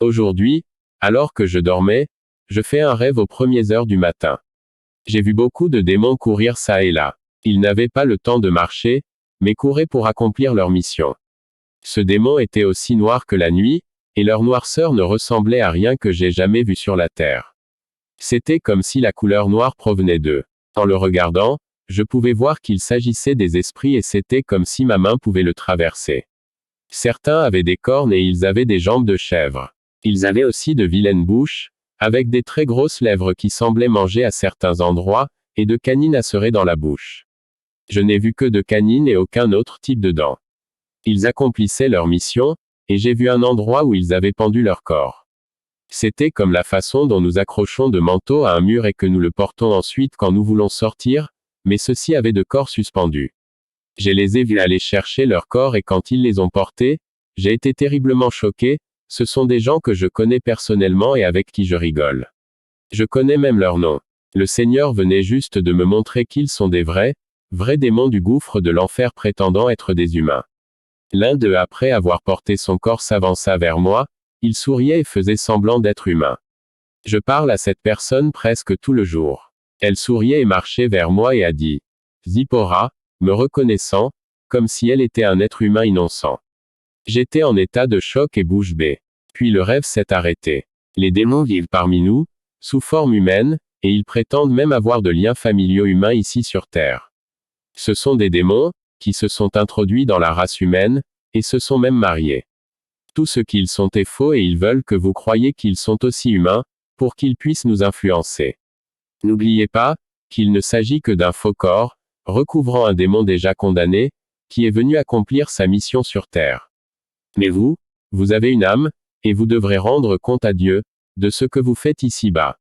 Aujourd'hui, alors que je dormais, je fais un rêve aux premières heures du matin. J'ai vu beaucoup de démons courir çà et là. Ils n'avaient pas le temps de marcher, mais couraient pour accomplir leur mission. Ce démon était aussi noir que la nuit, et leur noirceur ne ressemblait à rien que j'ai jamais vu sur la terre. C'était comme si la couleur noire provenait d'eux. En le regardant, je pouvais voir qu'il s'agissait des esprits et c'était comme si ma main pouvait le traverser. Certains avaient des cornes et ils avaient des jambes de chèvre. Ils avaient aussi de vilaines bouches, avec des très grosses lèvres qui semblaient manger à certains endroits, et de canines acérées dans la bouche. Je n'ai vu que de canines et aucun autre type de dents. Ils accomplissaient leur mission, et j'ai vu un endroit où ils avaient pendu leur corps. C'était comme la façon dont nous accrochons de manteaux à un mur et que nous le portons ensuite quand nous voulons sortir, mais ceux-ci avaient de corps suspendus. Je les ai vus aller chercher leur corps et quand ils les ont portés, j'ai été terriblement choqué, ce sont des gens que je connais personnellement et avec qui je rigole. Je connais même leur nom. Le Seigneur venait juste de me montrer qu'ils sont des vrais démons du gouffre de l'enfer prétendant être des humains. L'un d'eux après avoir porté son corps s'avança vers moi, il souriait et faisait semblant d'être humain. Je parle à cette personne presque tout le jour. Elle souriait et marchait vers moi et a dit « Zipporah », me reconnaissant, comme si elle était un être humain innocent. J'étais en état de choc et bouche bée. Puis le rêve s'est arrêté. Les démons vivent parmi nous, sous forme humaine, et ils prétendent même avoir de liens familiaux humains ici sur Terre. Ce sont des démons, qui se sont introduits dans la race humaine, et se sont même mariés. Tout ce qu'ils sont est faux et ils veulent que vous croyiez qu'ils sont aussi humains, pour qu'ils puissent nous influencer. N'oubliez pas, qu'il ne s'agit que d'un faux corps, recouvrant un démon déjà condamné, qui est venu accomplir sa mission sur Terre. Mais vous avez une âme, et vous devrez rendre compte à Dieu, de ce que vous faites ici-bas.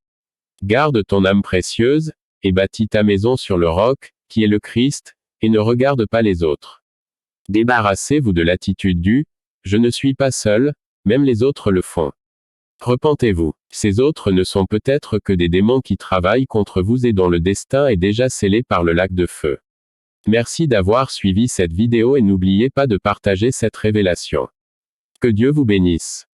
Garde ton âme précieuse, et bâtis ta maison sur le roc, qui est le Christ, et ne regarde pas les autres. Débarrassez-vous de l'attitude du « je ne suis pas seul », même les autres le font. Repentez-vous. Ces autres ne sont peut-être que des démons qui travaillent contre vous et dont le destin est déjà scellé par le lac de feu. Merci d'avoir suivi cette vidéo et n'oubliez pas de partager cette révélation. Que Dieu vous bénisse.